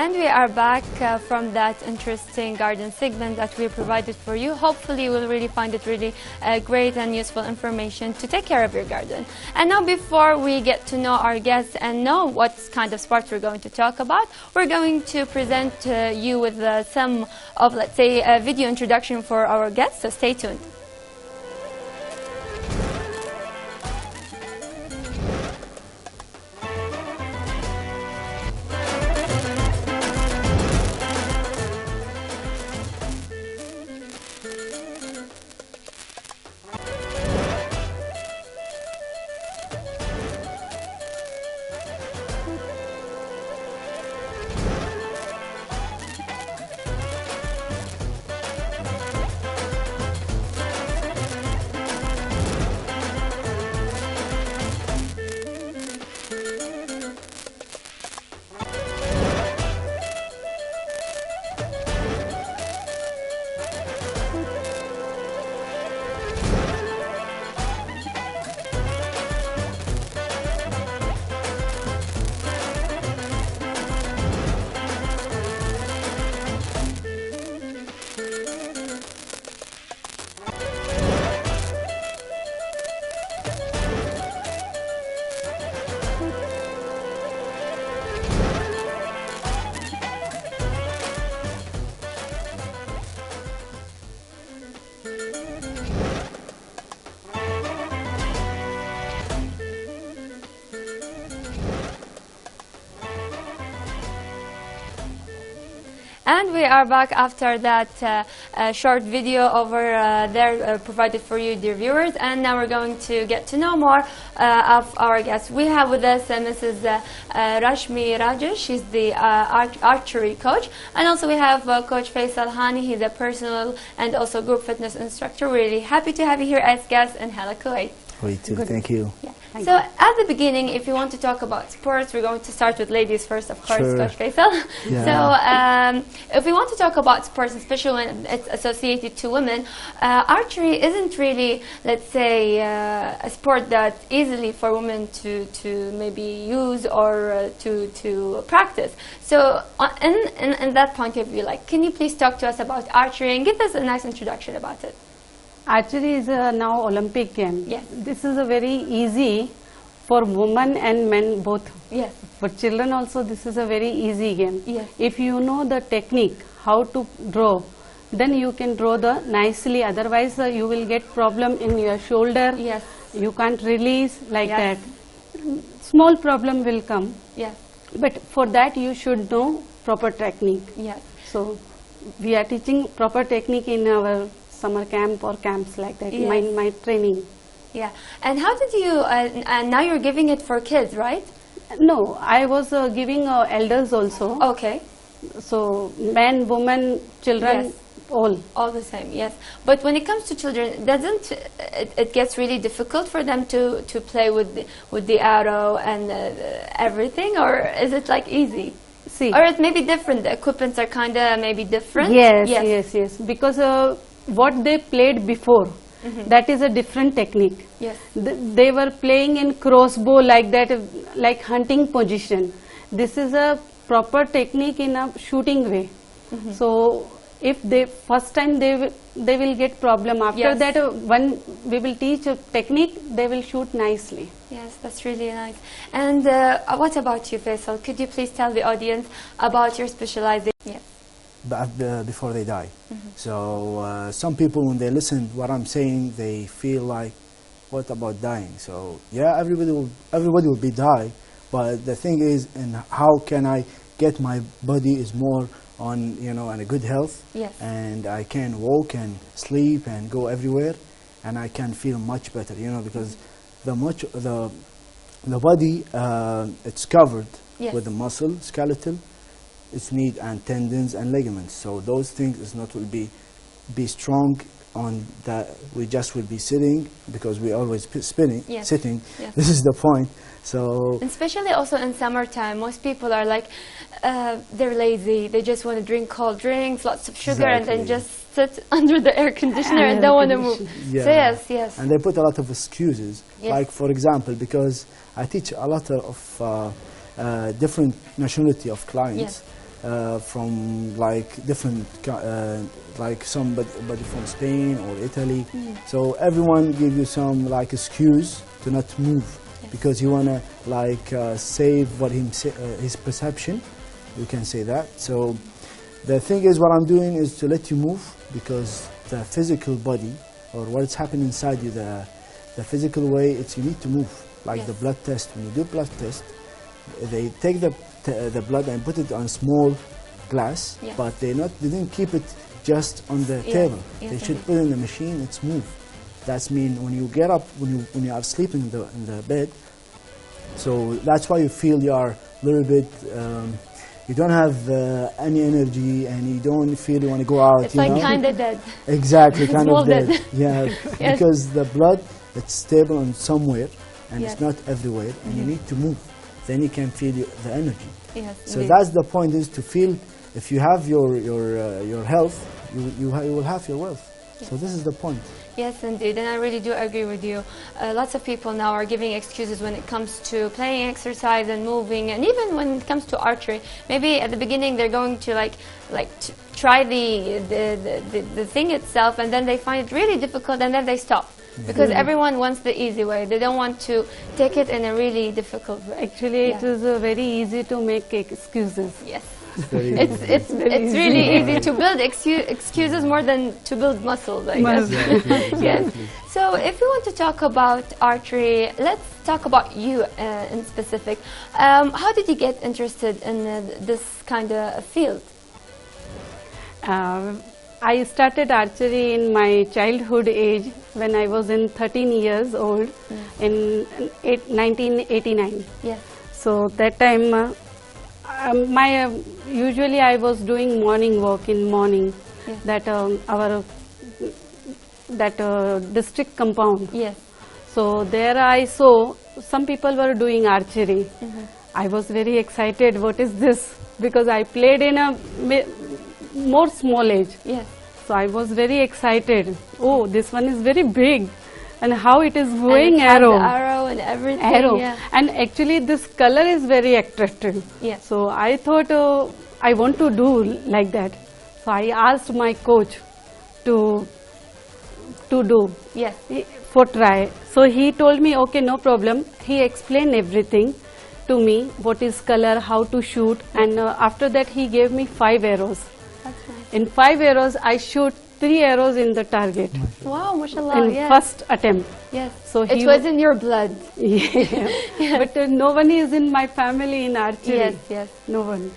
And we are back from that interesting garden segment that we provided for you. Hopefully you will really find it really great and useful information to take care of your garden. And now, before we get to know our guests and know what kind of sports we're going to talk about, we're going to present you with some of, let's say, a video introduction for our guests, so stay tuned. And we are back after that short video over there provided for you, dear viewers. And now we're going to get to know more of our guests. We have with us Mrs. Rashmi Gandhi. She's the archery coach. And also we have Coach Faisal Hani. He's a personal and also group fitness instructor. We're really happy to have you here as guests in Hala Kuwait. Thank you. Yeah. So at the beginning, if you want to talk about sports, we're going to start with ladies first, of course, Sure. Coach Faisal. Yeah. So if we want to talk about sports, especially when it's associated to women, archery isn't really, let's say, a sport that's easily for women to maybe use or to practice. So in that point of view, like, can you please talk to us about archery and give us a nice introduction about it? Archery is now Olympic game. Yes. This is a very easy for women and men both. Yes. For children also, this is a very easy game. Yes. If you know the technique, how to draw, then you can draw the nicely. Otherwise, you will get problem in your shoulder. Yes. You can't release like Yes. that. Small problem will come. Yes. But for that, you should know proper technique. Yes. So we are teaching proper technique in our summer camp or camps like that. Yes. My training. Yeah. And how did you, and now you're giving it for kids, right? No, I was giving elders also. Okay. So men, women, children, Yes. all the same, yes. But when it comes to children, doesn't it gets really difficult for them to play with the arrow and everything, or is it like easy? See. Or it may be different. The equipments are kind of maybe different. Yes. Because what they played before, that is a different technique. Yes. They were playing in crossbow like that, like hunting position. This is a proper technique in a shooting way. So if they first time they will get problem. After Yes. that, when we will teach a technique, they will shoot nicely. Yes, that's really nice. And what about you, Faisal? Could you please tell the audience about your specialization? Yes. Before they die. So some people, when they listen what I'm saying, they feel like, what about dying? So yeah, everybody will be die, but the thing is, and how can I get my body is more on, on a good health. Yes. And I can walk and sleep and go everywhere, and I can feel much better, because the body it's covered Yes. with the muscle, skeletal, its need, and tendons and ligaments. So those things is not will be strong on that. We just will be sitting, because we always sitting. Yes. This is the point. So especially also in summertime, most people are like, they're lazy. They just want to drink cold drinks, lots of sugar, and then just sit under the air conditioner and don't want to move. yeah. So yes. And they put a lot of excuses. Yes. Like, for example, because I teach a lot of different nationality of clients. Yes. from like different, like somebody from Spain or Italy. So everyone give you some like excuse to not move, because you wanna like save what his perception. You can say that. So the thing is, what I'm doing is to let you move, because the physical body, or what's happening inside you, the physical way, it's you need to move. Like the blood test, when you do blood test, they take the blood and put it on small glass, but they didn't keep it just on the table. They should put it in the machine. It's move. That's mean when you get up, when you are sleeping in the bed. So that's why you feel you are a little bit. You don't have any energy, and you don't feel you want to go out. It's like kind of dead. Exactly, kind of dead. dead. Yeah, because the blood, it's stable on somewhere, and it's not everywhere, and you need to move. Then you can feel the energy. Yes, so that's the point, is to feel. If you have your health, you will have your wealth. So this is the point. Yes, indeed, and I really do agree with you. Lots of people now are giving excuses when it comes to playing exercise and moving, and even when it comes to archery. Maybe at the beginning they're going to try the thing itself, and then they find it really difficult, and then they stop. Because everyone wants the easy way. They don't want to take it in a really difficult way. Actually, it is very easy to make excuses. Yes. It's really easy to build excuses more than to build muscles, I guess. Yes. So if we want to talk about archery, let's talk about you in specific. How did you get interested in this kind of field? I started archery in my childhood age when I was in 13 years old in 1989. Yes. So that time usually I was doing morning walk in morning, that our district compound. Yes. So there I saw some people were doing archery. I was very excited. What is this? Because I played in a more small age. Yes. So I was very excited. Oh, this one is very big, and how it is going arrow. The arrow and everything. Arrow. Yeah. And actually this color is very attractive. Yes. So I thought I want to do like that. So I asked my coach to do. Yes. For try. So he told me, okay, no problem. He explained everything to me, what is color, how to shoot, and after that he gave me 5 arrows. That's nice. In 5 arrows, I shoot 3 arrows in the target. Wow, mashallah. In first attempt. Yes. So it was in your blood. Yeah. But no one is in my family in archery. Yes, yes. No one.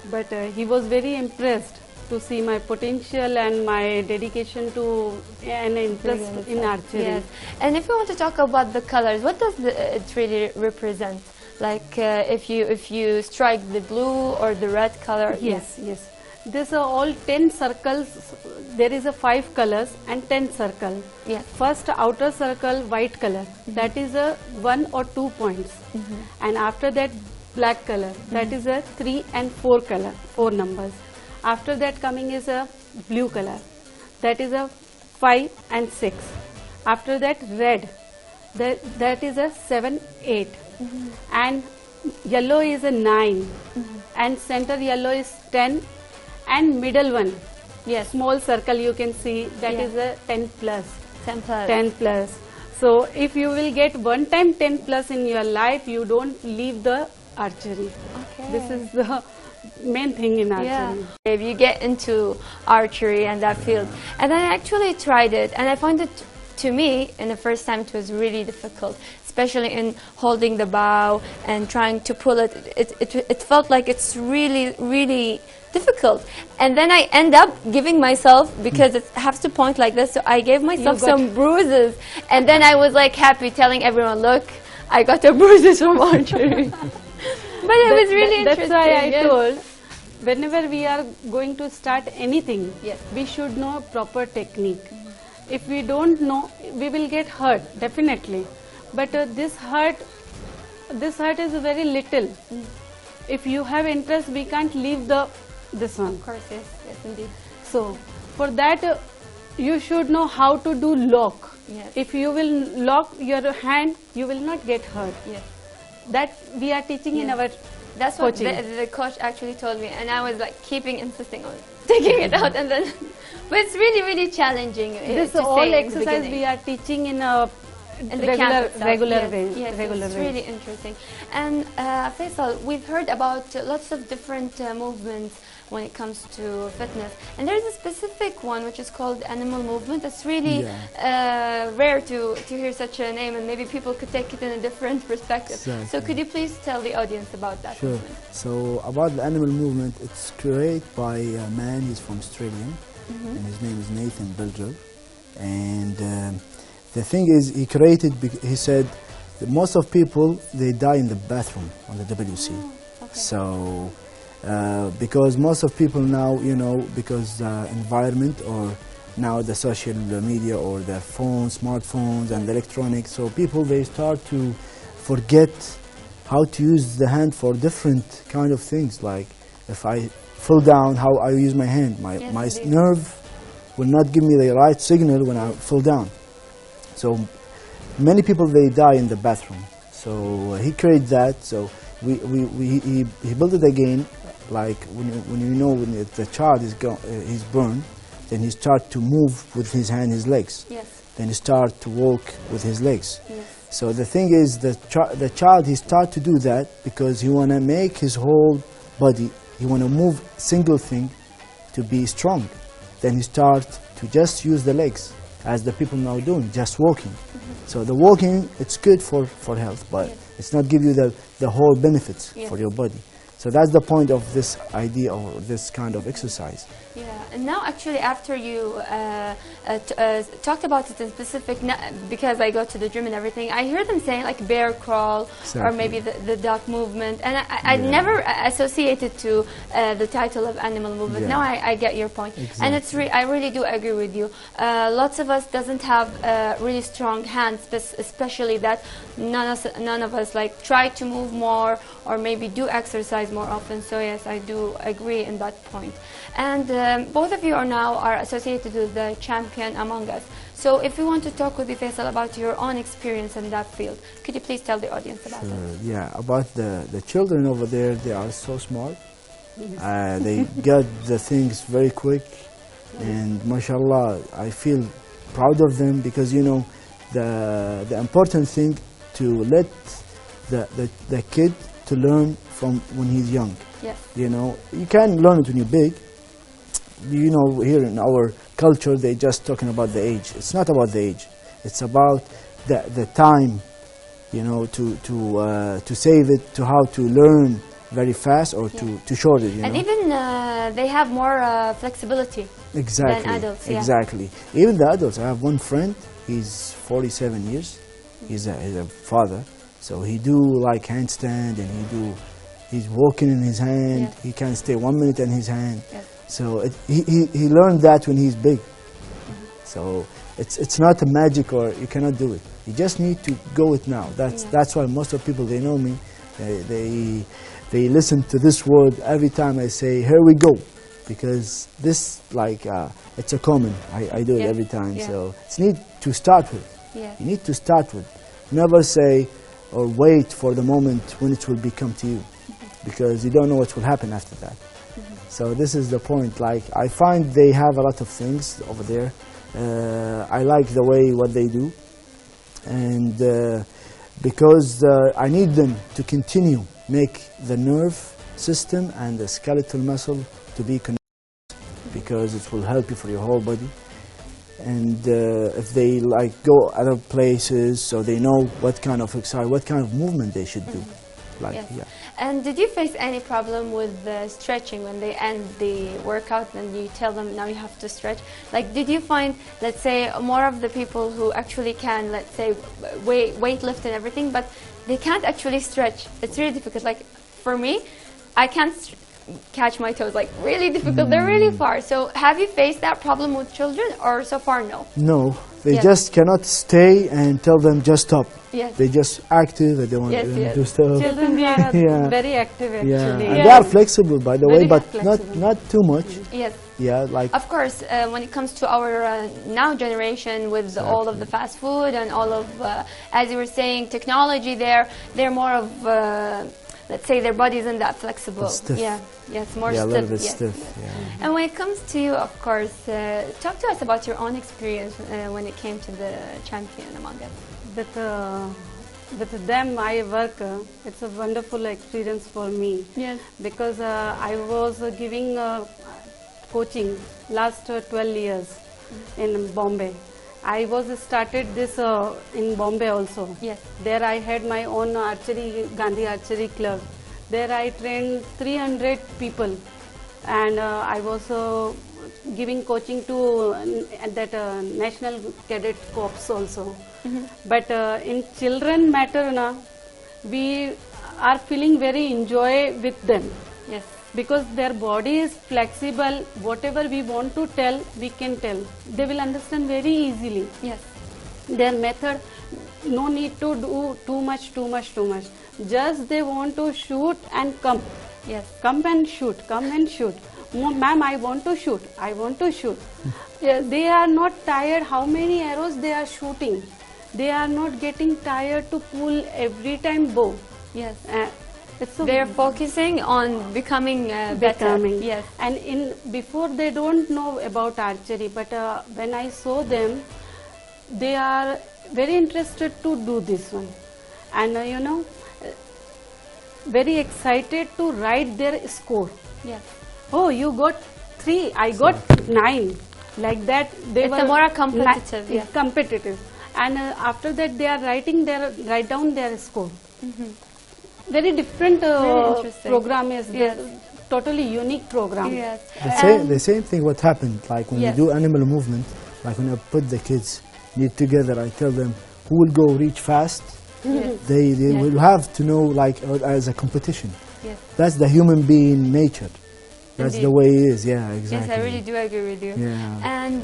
But he was very impressed to see my potential and my dedication to and interest in archery. Yes. And if you want to talk about the colors, what does it really represent? Like if you strike the blue or the red color? Yes, yes. These are all 10 circles. There is a 5 colors and 10 circle. Yes. First outer circle white color, that is a 1 or 2 points. And after that black color, that is a 3 and 4 color, 4 numbers. After that coming is a blue color, that is a 5 and 6. After that red, that is a 7, 8. And yellow is a 9. And center yellow is 10. And middle one, yes, small circle you can see, that is a 10 plus. 10 plus. 10 plus. So if you will get one time 10 plus in your life, you don't leave the archery. Okay. This is the main thing in archery. Yeah. If you get into archery and that field, and I actually tried it, and I found it, to me, in the first time, it was really difficult, especially in holding the bow and trying to pull it. It felt like it's really, really difficult. And then I end up giving myself, because it has to point like this, so I gave myself some bruises. And then I was like happy, telling everyone, look, I got the bruises from archery. But it was really interesting. That's why I told, whenever we are going to start anything, we should know proper technique. If we don't know, we will get hurt, definitely. But this hurt is very little. If you have interest, we can't leave this one. Of course, yes, yes, indeed. So, for that, you should know how to do lock. Yes. If you will lock your hand, you will not get hurt. Yes. that we are teaching in our That's what the coach actually told me, and I was like insisting on taking it out, and then, but it's really, really challenging. This all exercise we are teaching in a regular way. Yes, it's really interesting. And Faisal, we've heard about lots of different movements when it comes to fitness, and there's a specific one which is called animal movement. It's really rare to hear such a name, and maybe people could take it in a different perspective. Exactly. So could you please tell the audience about that movement? So about the animal movement, it's created by a man. He's from Australia, and his name is Nathan Bilger. And the thing is, he created, he said that most of people, they die in the bathroom on the WC. So because most of people now, you know, because the environment or now the social media or the phones, smartphones and the electronics, so people, they start to forget how to use the hand for different kind of things. Like if I fall down, how I use my hand, my nerve will not give me the right signal when I fall down. So many people, they die in the bathroom. So he created that. So he built it again. Like when the child is he's born, then he starts to move with his hand, his legs. Yes. Then he starts to walk with his legs. Yes. So the thing is, the child, he starts to do that because he want to make his whole body, he want to move single thing to be strong. Then he starts to just use the legs, as the people now doing, just walking. So the walking, it's good for health, but it's not give you the whole benefits for your body. So that's the point of this idea or this kind of exercise. Yeah, and now actually after you talked about it in specific, because I go to the gym and everything, I hear them saying like bear crawl or maybe the duck movement, and I never associated to the title of animal movement. Now I get your point, and it's I really do agree with you. Lots of us doesn't have really strong hands, especially that none of us like try to move more or maybe do exercise more often. So yes, I do agree in that point. And both of you are associated with the champion among us. So if you want to talk with you, Faisal, about your own experience in that field, could you please tell the audience about it? Yeah, about the children over there, they are so smart. They get the things very quick, and mashallah, I feel proud of them because, you know, the important thing to let the kid to learn from when he's young. Yes. You know, you can learn it when you're big. You know, here in our culture, they just talking about the age. It's not about the age. It's about the time, you know, to save it, to how to learn very fast or to short it. And even they have more flexibility than adults. Exactly. Even the adults. I have one friend. He's 47 years. He's a father. So he do like handstand, and he's walking in his hand. He can stay 1 minute in his hand. So he learned that when he's big. So it's not a magic, or you cannot do it. You just need to go it now. That's why most of people, they know me. They listen to this word every time I say, here we go, because this like it's a common. I do it every time. So it's need to start with. You need to start with. Never say or wait for the moment when it will become to you, because you don't know what will happen after that. So this is the point. Like, I find they have a lot of things over there. I like the way what they do, and because I need them to continue make the nerve system and the skeletal muscle to be connected, because it will help you for your whole body. And if they like go other places, so they know what kind of exercise, what kind of movement they should do. Like, And did you face any problem with stretching when they end the workout and you tell them now you have to stretch? Like, did you find, let's say, more of the people who actually can, let's say, weight lift and everything, but they can't actually stretch? It's really difficult. Like, for me, I can't catch my toes, like really difficult. They're really far. So have you faced that problem with children, or so far no? No, they Yes. just cannot stay and tell them just stop. Yes. They just active, they don't want Yes, to yes. do stuff. Children are Yeah. very active Yeah, actually. and Yeah. they are flexible, by the way, Very but flexible. not too much. Yes. Yeah, like Of course, when it comes to our now generation with all of the fast food and all of, as you were saying, technology, they're more of, let's say, their body isn't that flexible. Stiff. Yeah, yes, more yeah, a stiff. little bit yes. stiff. Yeah. And when it comes to you, of course, talk to us about your own experience when it came to the champion among us. With them I work, it's a wonderful experience for me. Yes. Because I was giving coaching last 12 years in Bombay. I was started this in Bombay also. Yes. There I had my own archery, Gandhi Archery Club. There I trained 300 people, and I was giving coaching to that National Cadet Corps also. But in children matter, we are feeling very enjoy with them. Yes. Because their body is flexible, whatever we want to tell, we can tell. They will understand very easily. Yes. Their method, no need to do too much. Just they want to shoot and come. Yes. Come and shoot. Ma'am, I want to shoot. Yeah, they are not tired how many arrows they are shooting. They are not getting tired to pull every time bow. Yes. It's a They're focusing on becoming better. Yes. And before they don't know about archery, but when I saw them, they are very interested to do this one, and very excited to write their score. Yes. Oh, you got 3, I got 9, like that. They It's were a more competitive. Yes. competitive, and after that they are write down their score. Very different interesting. program is Yes. there. Totally unique program. Yes. The same thing what happened, like when Yes. we do animal movement, like when I put the kids meet together, I tell them who will go reach fast, Yes. they Yes. will have to know, like as a competition. Yes. That's the human being nature. That's Indeed. the way it is, yeah, exactly. Yes, I really do agree with you. Yeah. And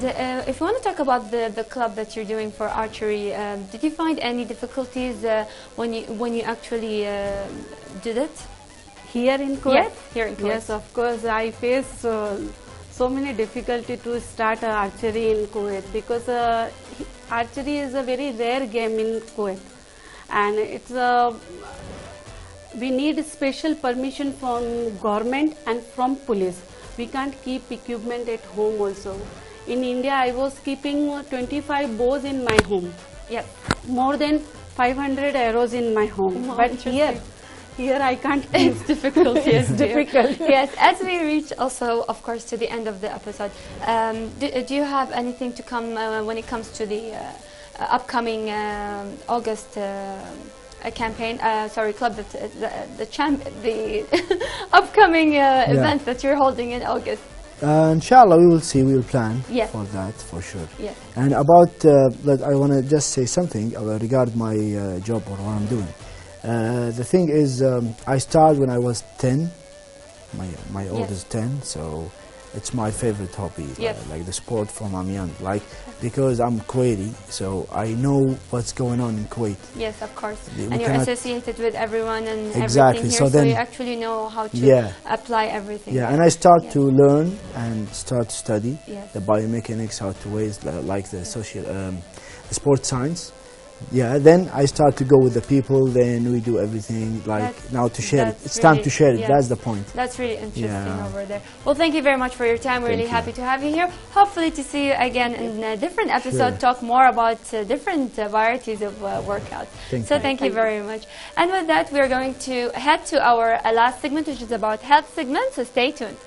if you want to talk about the club that you're doing for archery, did you find any difficulties when you actually did it? Here in Kuwait? Yes, here in Kuwait. Yes, of course. I face so many difficulty to start archery in Kuwait, because archery is a very rare game in Kuwait, and it's we need special permission from government and from police. We can't keep equipment at home also. In India, I was keeping 25 bows in my home. Yep. More than 500 arrows in my home. Wow, But interesting. here I can't keep. It's difficult. Yes, It's dear. difficult. Yes, as we reach also, of course, to the end of the episode, do you have anything to come when it comes to the upcoming August campaign? Sorry, club, the upcoming event that you're holding in August. Inshallah, we will see. We will plan Yes. for that for sure. Yes. And about that, I want to just say something regarding my job or what I'm doing. The thing is, I started when I was 10. My oldest 10, so it's my favorite hobby. Yes. Like the sport from I'm young. Like because I'm Kuwaiti, so I know what's going on in Kuwait. Yes, of course. We And you're cannot- associated with everyone and Exactly, everything here, so so then- you actually know how to Yeah. apply everything. Yeah, and I start Yeah. to learn and start to study Yes. the biomechanics, how to ways like the social, the sports science. Yeah, then I start to go with the people. Then we do everything like That's- now to share it. that's It's time really- to share it. yeah. That's the point. That's really interesting Yeah. over there. Well, thank you very much for your time. We're really Thank you. happy to have you here. Hopefully to see you again in a different episode, Sure. talk more about different varieties of workouts. Thank So you. thank you very much. And with that, we're going to head to our last segment, which is about health segment, so stay tuned.